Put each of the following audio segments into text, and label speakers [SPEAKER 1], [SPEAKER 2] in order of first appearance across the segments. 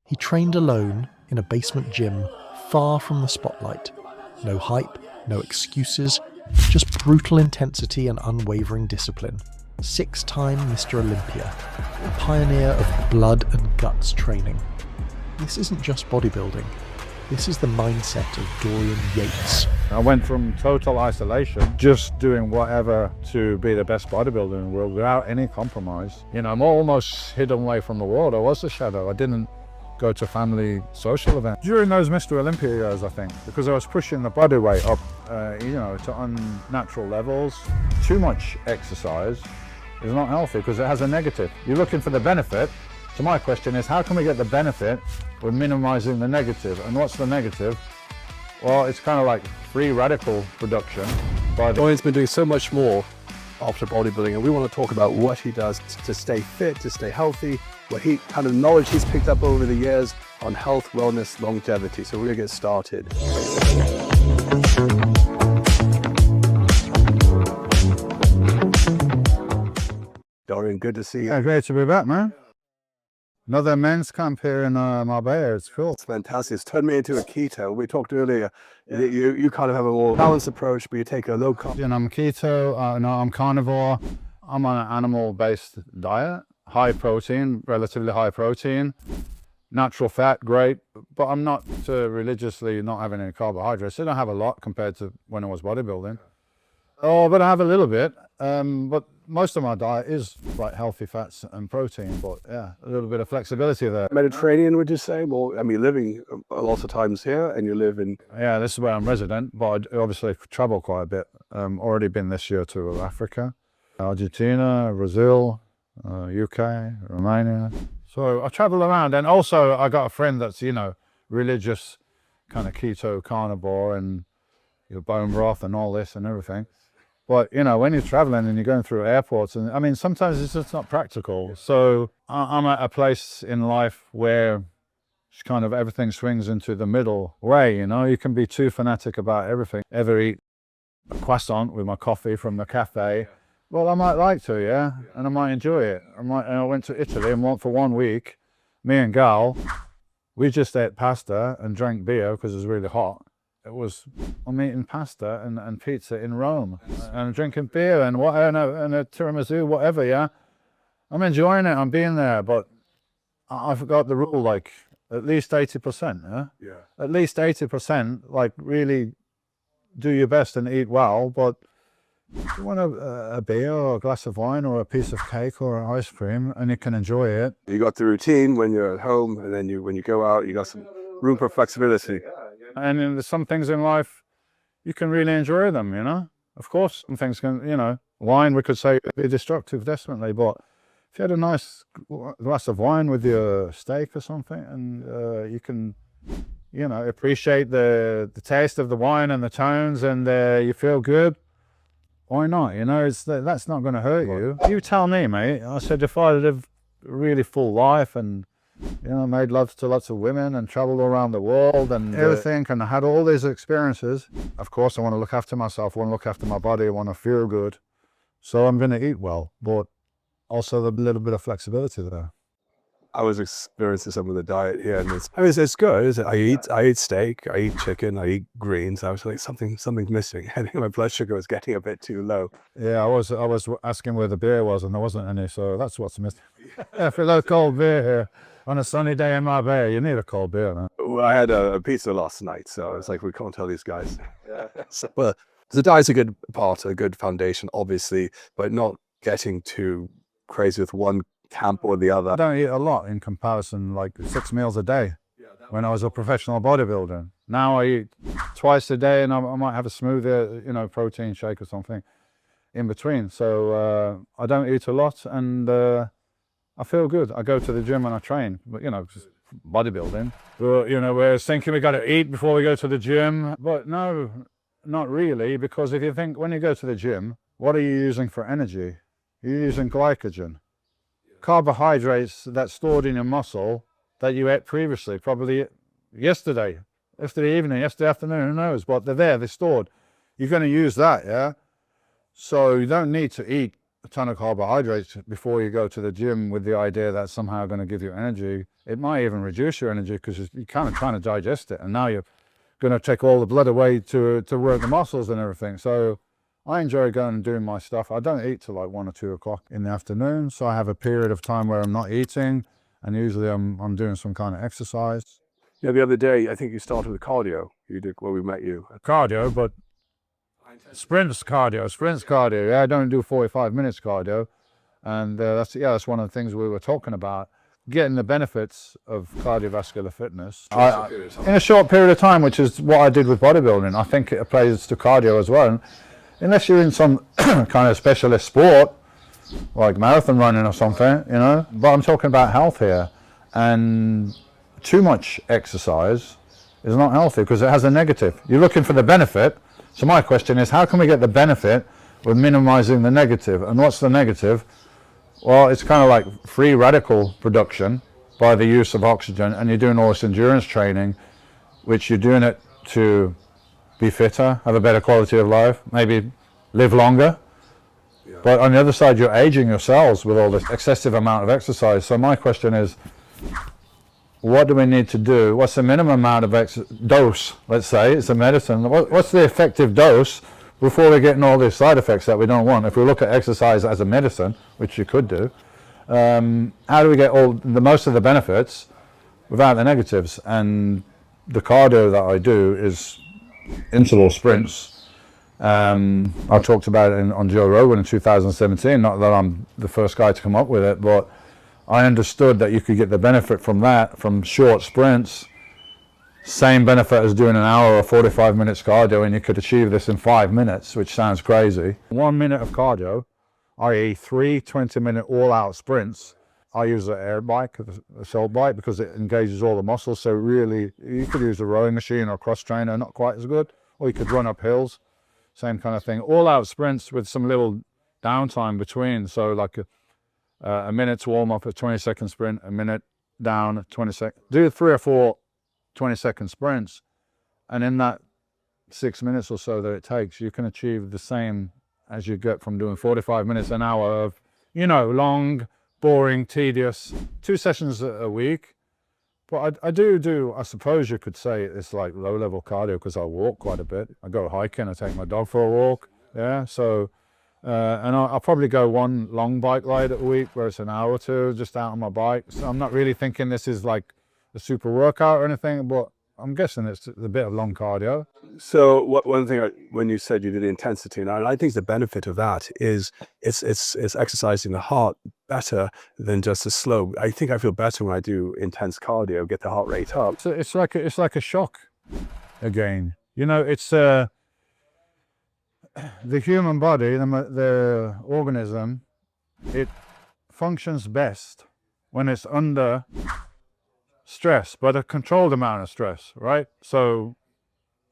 [SPEAKER 1] He trained alone in a basement gym, far from the spotlight. No hype, no excuses, just brutal intensity and unwavering discipline. 6-time Mr. Olympia, a pioneer of blood and guts training. This isn't just bodybuilding. This is the mindset of Dorian Yates.
[SPEAKER 2] I went from total isolation, just doing whatever to be the best bodybuilder in the world without any compromise. You know, I'm almost hidden away from the world. I was a shadow. I didn't go to family social events. During those Mr. Olympia years, I think, because I was pushing the body weight up, you know, to unnatural levels. Too much exercise is not healthy because it has a negative. You're looking for the benefit. So my question is, how can we get the benefit with minimizing the negative? And what's the negative? Well, it's kind of like free radical production. But
[SPEAKER 3] Dorian's been doing so much more after bodybuilding, and we want to talk about what he does to stay fit, to stay healthy, what he kind of knowledge he's picked up over the years on health, wellness, longevity. So we're gonna get started. Dorian, good to see you.
[SPEAKER 2] yeah, great to be back, man. Another men's camp here in Marbella. It's cool.
[SPEAKER 3] It's fantastic. It's turned me into a keto. We talked earlier, you kind of have a more balanced approach, but you take a low carb.
[SPEAKER 2] You know, I'm keto, no, I'm carnivore. I'm on an animal-based diet, high protein, relatively high protein, natural fat, great, but I'm not religiously not having any carbohydrates. I don't have a lot compared to when I was bodybuilding. Oh, but I have a little bit, but most of my diet is like healthy fats and protein, but yeah, a little bit of flexibility there.
[SPEAKER 3] Mediterranean, would you say? Well, I mean, living a lot of times here, and you live in...
[SPEAKER 2] Yeah, this is where I'm resident, but I obviously travel quite a bit. Already been this year to Africa, Argentina, Brazil, UK, Romania. So I travel around, and also I got a friend that's, you know, religious, kind of keto, carnivore, and your bone broth and all this and everything. But, you know, when you're traveling and you're going through airports, and I mean, sometimes it's just not practical. So I'm at a place in life where it's kind of everything swings into the middle way, you know. You can be too fanatic about everything. Ever eat a croissant with my coffee from the cafe? Well, I might like to, yeah, and I might enjoy it. And I went to Italy and for 1 week, me and Gal, we just ate pasta and drank beer because it was really hot. I'm eating pasta and pizza in Rome and drinking beer and a tiramisu, whatever, yeah. I'm enjoying it, I'm being there, but I forgot the rule, like at least 80%, yeah? Yeah. At least 80%, like really do your best and eat well, but you want a beer or a glass of wine or a piece of cake or ice cream and you can enjoy it.
[SPEAKER 3] You got the routine when you're at home, and then when you go out, you got some room for flexibility.
[SPEAKER 2] And there's some things in life, you can really enjoy them, you know? Of course, some things can, you know, wine, we could say, be destructive, definitely, but if you had a nice glass of wine with your steak or something, and you can, you know, appreciate the taste of the wine and the tones, and you feel good, why not? You know, that's not going to hurt you. You tell me, mate. I said, if I live a really full life and, you know, made love to lots of women and traveled around the world and everything, and I had all these experiences. Of course, I want to look after myself, I want to look after my body, I want to feel good. So I'm going to eat well, but also a little bit of flexibility there.
[SPEAKER 3] I was experiencing some of the diet here, and it's good. I eat steak, I eat chicken, I eat greens. I was like, something's missing. I think my blood sugar was getting a bit too low.
[SPEAKER 2] Yeah, I was asking where the beer was, and there wasn't any, so that's what's missing. Yeah, for a cold beer here on a sunny day in Marbella, you need a cold beer, man.
[SPEAKER 3] Well, I had a pizza last night, so I was like, we can't tell these guys. Yeah. Well, the diet's a good part, a good foundation, obviously, but not getting too crazy with one camp or the other.
[SPEAKER 2] I don't eat a lot in comparison, like 6 meals a day when I was a professional bodybuilder. Now I eat twice a day, and I might have a smoothie, you know, protein shake or something in between. So I don't eat a lot, and I feel good. I go to the gym and I train, but you know, just bodybuilding. But, you know, we're thinking we got to eat before we go to the gym, but no, not really, because if you think when you go to the gym, what are you using for energy? You're using glycogen. Carbohydrates that's stored in your muscle that you ate previously, probably yesterday evening, yesterday afternoon, who knows, but they're stored. You're going to use that, yeah? So you don't need to eat a ton of carbohydrates before you go to the gym with the idea that's somehow going to give you energy, it might even reduce your energy because you're kind of trying to digest it. And now you're going to take all the blood away to work the muscles and everything. So I enjoy going and doing my stuff. I don't eat till like 1 or 2 o'clock in the afternoon. So I have a period of time where I'm not eating, and usually I'm doing some kind of exercise.
[SPEAKER 3] Yeah, the other day, I think you started with cardio. You did where we met you.
[SPEAKER 2] Cardio, but sprints cardio. Yeah, I don't do 45 minutes cardio. And that's one of the things we were talking about, getting the benefits of cardiovascular fitness in a short period of time, which is what I did with bodybuilding. I think it applies to cardio as well. And unless you're in some kind of specialist sport, like marathon running or something, you know, but I'm talking about health here. And too much exercise is not healthy because it has a negative. You're looking for the benefit. So my question is, how can we get the benefit with minimizing the negative? And what's the negative? Well, it's kind of like free radical production by the use of oxygen, and you're doing all this endurance training, which you're doing it to be fitter, have a better quality of life, maybe live longer. Yeah. But on the other side, you're aging your cells with all this excessive amount of exercise. So my question is, what do we need to do? What's the minimum amount of dose? Let's say it's a medicine. What's the effective dose before we're getting all these side effects that we don't want? If we look at exercise as a medicine, which you could do, how do we get most of the benefits without the negatives? And the cardio that I do is interval sprints. I talked about it on Joe Rogan in 2017. Not that I'm the first guy to come up with it, but I understood that you could get the benefit from that, from short sprints. Same benefit as doing an hour or 45 minutes cardio, and you could achieve this in 5 minutes, which sounds crazy. 1 minute of cardio, i.e. 3 20-minute all-out sprints. I use an air bike, a cell bike, because it engages all the muscles. So really, you could use a rowing machine or a cross trainer, not quite as good. Or you could run up hills, same kind of thing. All-out sprints with some little downtime between. So like a minute's warm-up, a 20-second sprint, a minute down, 20 seconds. Do 3 or 4 20-second sprints, and in that 6 minutes or so that it takes, you can achieve the same as you get from doing 45 minutes, an hour of, you know, long, boring, tedious, 2 sessions a week. But I suppose you could say it's like low-level cardio because I walk quite a bit. I go hiking, I take my dog for a walk, yeah, so, and I'll probably go 1 long bike ride a week where it's an hour or 2 just out on my bike. So I'm not really thinking this is like a super workout or anything, but I'm guessing it's a bit of long cardio.
[SPEAKER 3] So one thing, when you said you did intensity, and I think the benefit of that is it's exercising the heart better than just a slow. I think I feel better when I do intense cardio, get the heart rate up.
[SPEAKER 2] So it's like a shock again. You know, it's the human body, the organism, it functions best when it's under stress, but a controlled amount of stress, right? So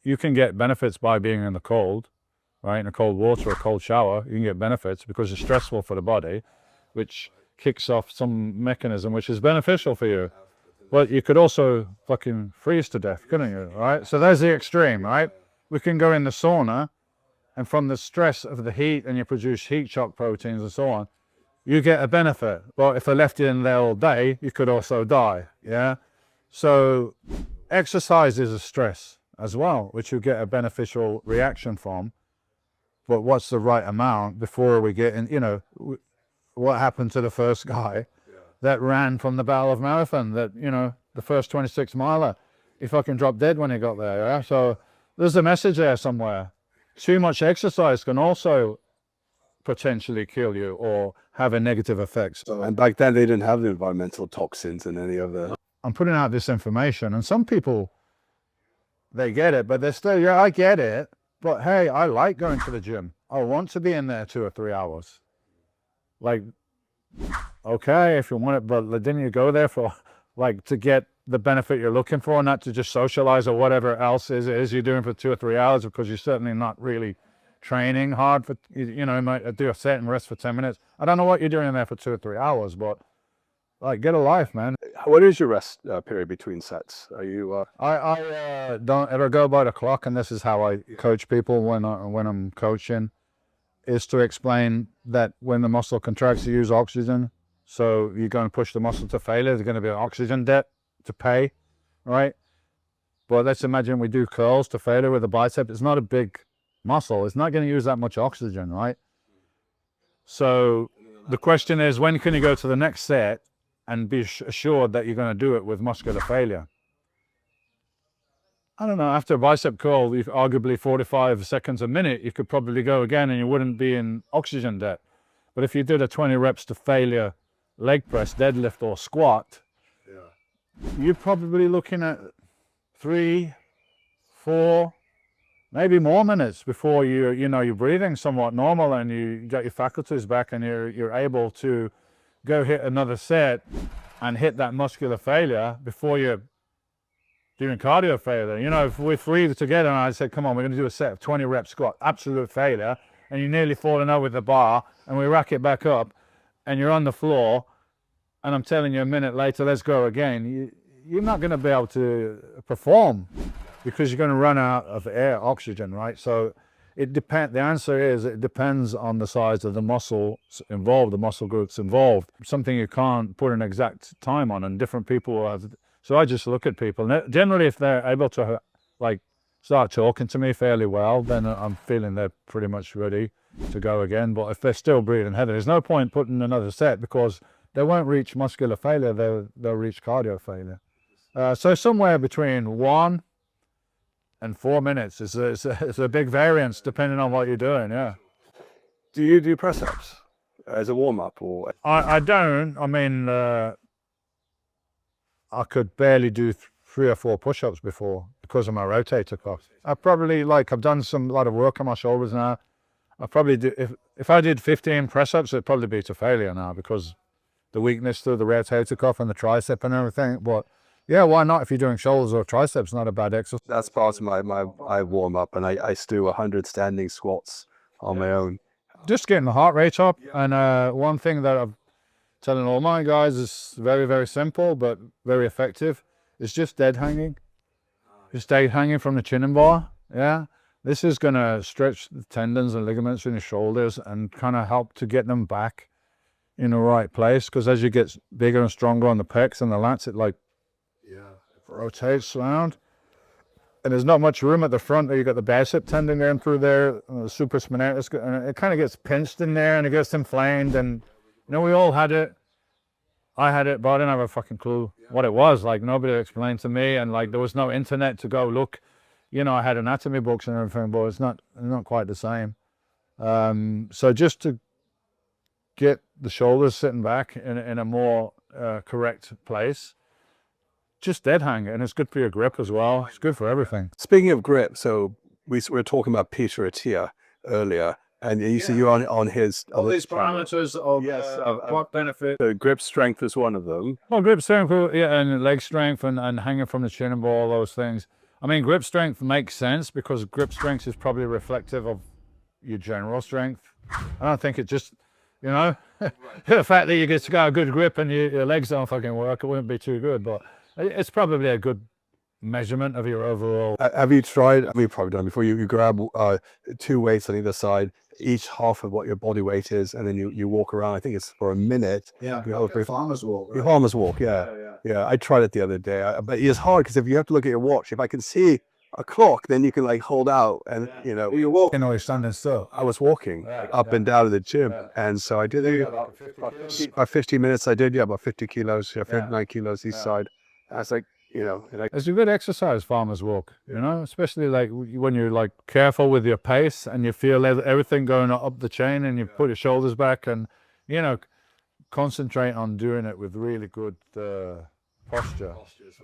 [SPEAKER 2] you can get benefits by being in the cold, right? In a cold water or a cold shower, you can get benefits because it's stressful for the body, which kicks off some mechanism which is beneficial for you. But you could also fucking freeze to death, couldn't you, right? So there's the extreme, right? We can go in the sauna, and from the stress of the heat, and you produce heat shock proteins and so on, you get a benefit. But if I left you in there all day, you could also die, yeah? So exercise is a stress as well, which you get a beneficial reaction from. But what's the right amount before we get in, you know, what happened to the first guy that ran from the Battle of Marathon, that, you know, the first 26 miler, he fucking dropped dead when he got there, yeah? So there's a message there somewhere. Too much exercise can also potentially kill you or have a negative effect. So,
[SPEAKER 3] and back then they didn't have the environmental toxins and any of the...
[SPEAKER 2] I'm putting out this information, and some people, they get it, but they're still, yeah, I get it, but hey, I like going to the gym. I want to be in there 2 or 3 hours. Like, okay, if you want it, but didn't you go there for, like, to get the benefit you're looking for, not to just socialize or whatever else it is you're doing for 2 or 3 hours, because you're certainly not really training hard for, you know, you might do a set and rest for 10 minutes. I don't know what you're doing in there for 2 or 3 hours, but like, get a life, man.
[SPEAKER 3] What is your rest period between sets? Are you...
[SPEAKER 2] I don't ever go by the clock, and this is how I coach people when I'm coaching. is to explain that when the muscle contracts, you use oxygen. So you're going to push the muscle to failure. There's going to be an oxygen debt to pay, right? But let's imagine we do curls to failure with a bicep. It's not a big muscle. It's not going to use that much oxygen, right? So the question is, when can you go to the next set and be assured that you're going to do it with muscular failure? I don't know, after a bicep curl, if arguably 45 seconds a minute, you could probably go again and you wouldn't be in oxygen debt. But if you did a 20 reps to failure leg press, deadlift, or squat, you're probably looking at 3, 4, maybe more minutes before you're breathing somewhat normal and you got your faculties back and you're able to go hit another set and hit that muscular failure before you're doing cardio failure. You know, if we're three together and I said, come on, we're going to do a set of 20 rep squat, absolute failure, and you're nearly falling over the bar, and we rack it back up, and you're on the floor, and I'm telling you a minute later, let's go again, you're not going to be able to perform because you're going to run out of air, oxygen, right? So the answer is it depends on the size of the muscles involved, the muscle groups involved. Something you can't put an exact time on, and different people have. So I just look at people, and generally if they're able to like start talking to me fairly well, then I'm feeling they're pretty much ready to go again. But if they're still breathing heavy, there's no point putting another set because they won't reach muscular failure, they'll reach cardio failure. So somewhere between 1 and 4 minutes is a big variance depending on what you're doing, yeah.
[SPEAKER 3] Do you do press-ups as a warm-up? Or
[SPEAKER 2] I don't. I mean, I could barely do 3 or 4 push-ups before because of my rotator cuff. I've done a lot of work on my shoulders now. I probably do, if I did 15 press-ups, it'd probably be to failure now because the weakness through the rotator cuff and the tricep and everything. But yeah, why not? If you're doing shoulders or triceps, not a bad exercise.
[SPEAKER 3] that's part of my warm-up, and I do 100 standing squats on my own.
[SPEAKER 2] Just getting the heart rate up. And one thing that I'm telling all my guys is very, very simple, but very effective. It's just dead hanging. Just dead hanging from the chin and bar. Yeah. This is going to stretch the tendons and ligaments in your shoulders and kind of help to get them back in the right place. Because as you get bigger and stronger on the pecs and the lats, it rotates around. And there's not much room at the front. There you got the bicep tendon going through there, the supraspinatus, and it kind of gets pinched in there and it gets inflamed. And we all had it. I had it, but I didn't have a fucking clue what it was. Like, nobody explained to me, and like there was no internet to go look. I had anatomy books and everything, but it's not quite the same. So just to get the shoulders sitting back in a more correct place, just dead hang, and it's good for your grip as well. It's good for everything.
[SPEAKER 3] Speaking of grip, so we were talking about Peter Attia earlier. And you see you're on his...
[SPEAKER 2] All these parameters of what benefit.
[SPEAKER 3] So grip strength is one of them.
[SPEAKER 2] Well, grip strength, yeah, and leg strength and hanging from the chin and ball, all those things. I mean, grip strength makes sense because grip strength is probably reflective of your general strength. I don't think it just, the fact that you get to got a good grip and your legs don't fucking work, it wouldn't be too good, but it's probably a good measurement of your overall.
[SPEAKER 3] Have you tried, you've probably done before, you grab 2 weights on either side, each half of what your body weight is, and then you walk around. I think it's for a minute.
[SPEAKER 2] Yeah, like farmer's walk. Right?
[SPEAKER 3] Your farmer's walk, yeah. I tried it the other day, but it's hard because if you have to look at your watch, if I can see a clock, then you can like hold out and
[SPEAKER 2] You're walking or you're standing still.
[SPEAKER 3] I was walking up and down to the gym, and so I did about 50 minutes. I did about 50 kilos, 59 kilos each side. I was like,
[SPEAKER 2] it's a good exercise, farmer's walk, especially like when you're like careful with your pace and you feel everything going up the chain and you put your shoulders back and, concentrate on doing it with really good posture.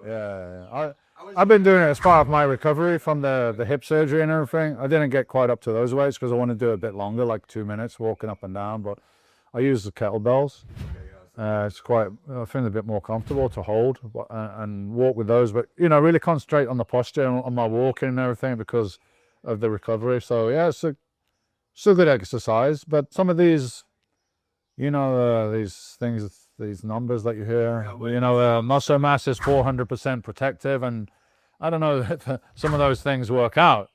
[SPEAKER 2] Yeah. I've been doing it as part of my recovery from the hip surgery and everything. I didn't get quite up to those weights because I want to do it a bit longer, like 2 minutes walking up and down, but I use the kettlebells. It's quite, I feel a bit more comfortable to hold and walk with those, but really concentrate on the posture and on my walking and everything because of the recovery. So yeah, it's a good exercise. But some of these, these things, these numbers that you hear, muscle mass is 400% protective, and I don't know if some of those things work out.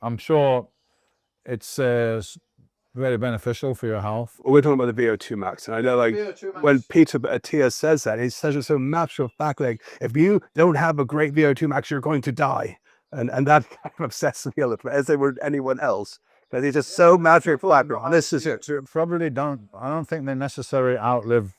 [SPEAKER 2] I'm sure it's very beneficial for your health.
[SPEAKER 3] We're talking about the VO2 max, and I know, like, when Peter Attia says that, he says it so matter of fact, like, if you don't have a great VO2 max, you're going to die, and that kind of obsesses me a little bit, as they would anyone else. But he's just so matter of fact. This is it.
[SPEAKER 2] Probably don't. I don't think they necessarily outlive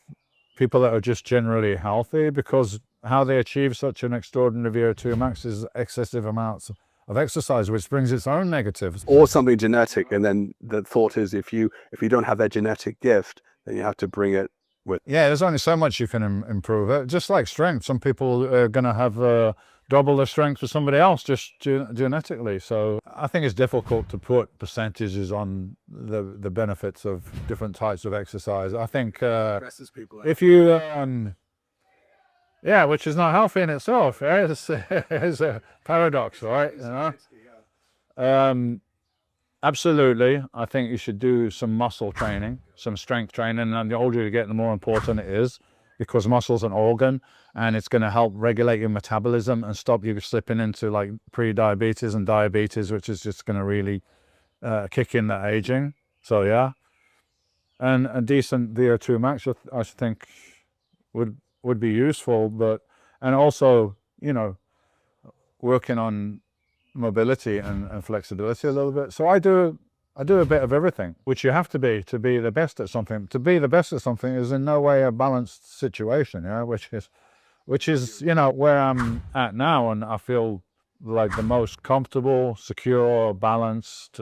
[SPEAKER 2] people that are just generally healthy, because how they achieve such an extraordinary VO2 max is excessive amounts of exercise, which brings its own negatives.
[SPEAKER 3] Or something genetic, and then the thought is, if you don't have that genetic gift, then you have to bring it with.
[SPEAKER 2] Yeah, there's only so much you can improve it. Just like strength, some people are going to have double the strength for somebody else just genetically. So I think it's difficult to put percentages on the benefits of different types of exercise. I think if you yeah, which is not healthy in itself. Right? It's a paradox, right? You know? Absolutely. I think you should do some muscle training, some strength training, and the older you get, the more important it is, because muscle's an organ, and it's going to help regulate your metabolism and stop you slipping into like pre-diabetes and diabetes, which is just going to really kick in the aging. So yeah, and a decent VO2 max, I think, would be useful, and also, you know, working on mobility and flexibility a little bit. So I do a bit of everything, which you have to be the best at something. To be the best at something is in no way a balanced situation, yeah, which is, you know, where I'm at now, and I feel like the most comfortable, secure, balanced,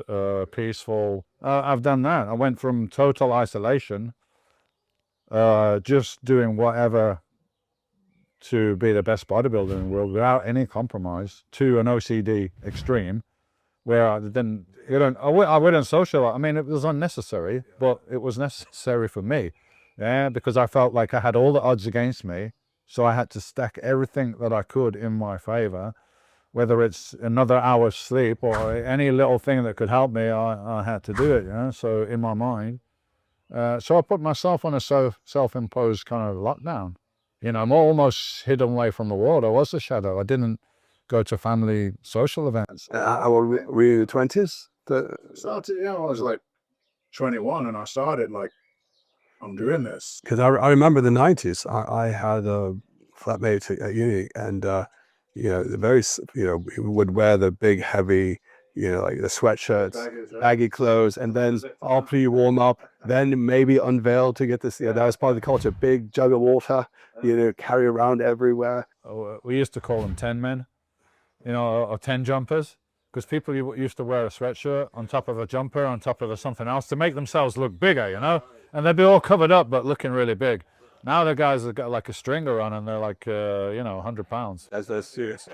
[SPEAKER 2] peaceful. I've done that. I went from total isolation, just doing whatever to be the best bodybuilder in the world without any compromise, to an OCD extreme, where I wouldn't socialize. I mean, it was unnecessary, but it was necessary for me, yeah, because I felt like I had all the odds against me, so I had to stack everything that I could in my favor, whether it's another hour's sleep or any little thing that could help me. I had to do it, yeah. So in my mind, so I put myself on a self-imposed kind of lockdown. You know, I'm almost hidden away from the world. I was a shadow. I didn't go to family social events.
[SPEAKER 3] Were you 20s?
[SPEAKER 2] I was like 21, and I started like, I'm doing this.
[SPEAKER 3] Because I remember the 90s. I had a flatmate at uni, and you know, he would wear the big, heavy, you know, like the sweatshirts, baggy clothes, and then after you warm up, then maybe unveil to get this. You know, that was part of the culture. Big jug of water, you know, carry around everywhere.
[SPEAKER 2] We used to call them 10 men, you know, or 10 jumpers, because people used to wear a sweatshirt on top of a jumper on top of something else to make themselves look bigger, you know, and they'd be all covered up but looking really big. Now the guys have got like a stringer on, and they're like, you know, 100 pounds.
[SPEAKER 3] That's serious.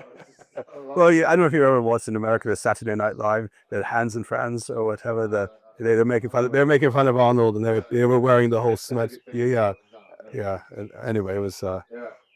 [SPEAKER 3] Well, yeah, I don't know if you ever watched in America, Saturday Night Live, the Hands and Friends or whatever. They're making fun of Arnold, and they were wearing the whole sweat. Yeah. And anyway, it was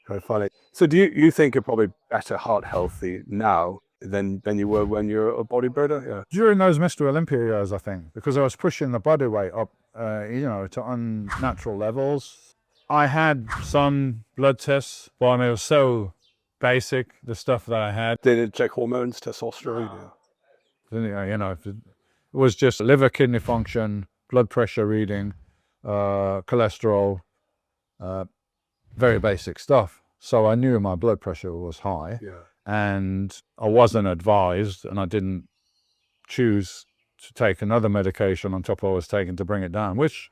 [SPEAKER 3] quite funny. So do you think you're probably better heart healthy now than you were when you're a bodybuilder? Yeah.
[SPEAKER 2] During those Mr. Olympia years, I think, because I was pushing the body weight up, you know, to unnatural levels. I had some blood tests, but I mean, it was so basic, the stuff that I had.
[SPEAKER 3] Did it check hormones, testosterone?
[SPEAKER 2] Yeah. You know, it was just liver, kidney function, blood pressure reading, cholesterol, very basic stuff. So I knew my blood pressure was high, and I wasn't advised, and I didn't choose to take another medication on top of what I was taking to bring it down, which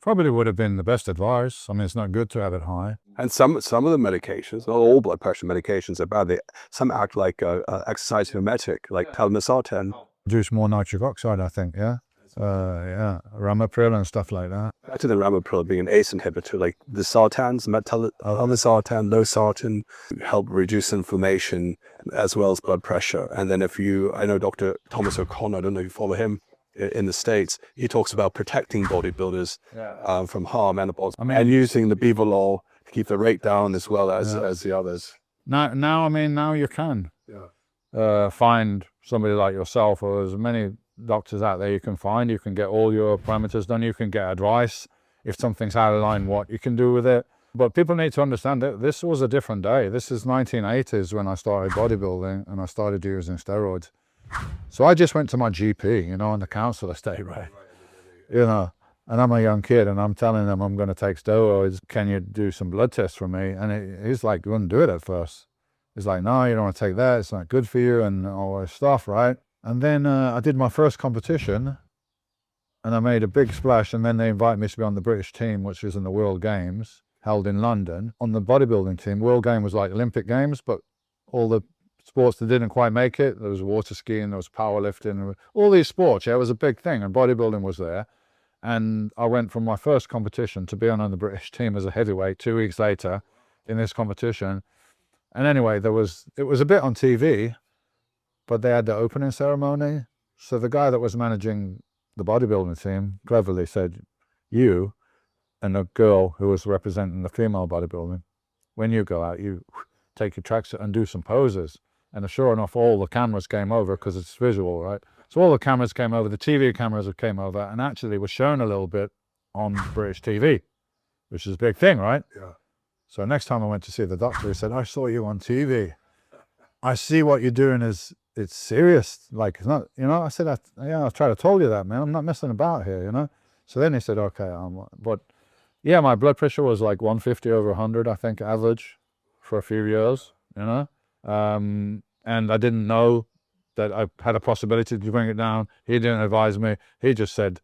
[SPEAKER 2] probably would have been the best advice. I mean, it's not good to have it high.
[SPEAKER 3] And some of the medications, not all blood pressure medications are bad. Some act like exercise mimetic, like telmisartan.
[SPEAKER 2] Produce more nitric oxide, I think, yeah? Ramipril and stuff like that.
[SPEAKER 3] Better than ramipril being an ACE inhibitor, like the sartans, telmisartan, losartan, help reduce inflammation as well as blood pressure. And then I know Dr. Thomas O'Connor, I don't know if you follow him, in the States, he talks about protecting bodybuilders from harm and using the Bevolol to keep the rate down as well as the others.
[SPEAKER 2] Now you can find somebody like yourself, or as many doctors out there you can find. You can get all your parameters done. You can get advice if something's out of line, what you can do with it. But people need to understand that this was a different day. This is 1980s when I started bodybuilding, and I started using steroids. So I just went to my GP, you know, on the council estate, right? you know. And I'm a young kid, and I'm telling him I'm going to take steroids. Can you do some blood tests for me? And he's like, wouldn't do it at first. He's like, no, you don't want to take that. It's not good for you, and all this stuff, right? And then I did my first competition, and I made a big splash. And then they invited me to be on the British team, which was in the World Games held in London. On the bodybuilding team, World Game was like Olympic Games, but all the sports that didn't quite make it. There was water skiing, there was powerlifting, all these sports. Yeah, it was a big thing, and bodybuilding was there. And I went from my first competition to being on the British team as a heavyweight 2 weeks later in this competition. And anyway, it was a bit on TV, but they had the opening ceremony. So the guy that was managing the bodybuilding team cleverly said, you and a girl who was representing the female bodybuilding, when you go out, you take your tracksuit and do some poses. And sure enough, all the cameras came over because it's visual, right? So all the cameras came over, the TV cameras came over, and actually was shown a little bit on British TV, which is a big thing, right?
[SPEAKER 3] Yeah.
[SPEAKER 2] So next time I went to see the doctor, he said, I saw you on TV. I see what you're doing it's serious. Like, it's not, you know, I said, yeah, I tried to tell you that, man. I'm not messing about here, you know? So then he said, okay, but yeah, my blood pressure was like 150 over 100, I think, average for a few years, you know? And I didn't know that I had a possibility to bring it down. He didn't advise me. He just said,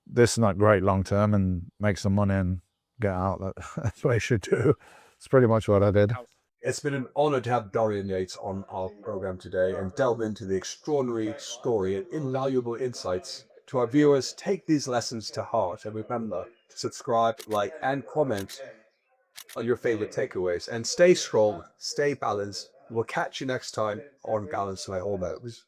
[SPEAKER 2] this is not great long term, and make some money and get out. That's what I should do. It's pretty much what I did.
[SPEAKER 3] It's been an honor to have Dorian Yates on our program today and delve into the extraordinary story and invaluable insights. To our viewers, take these lessons to heart, and remember to subscribe, like, and comment on your favorite takeaways. And stay strong, stay balanced. We'll catch you next time on Balance My Hormones.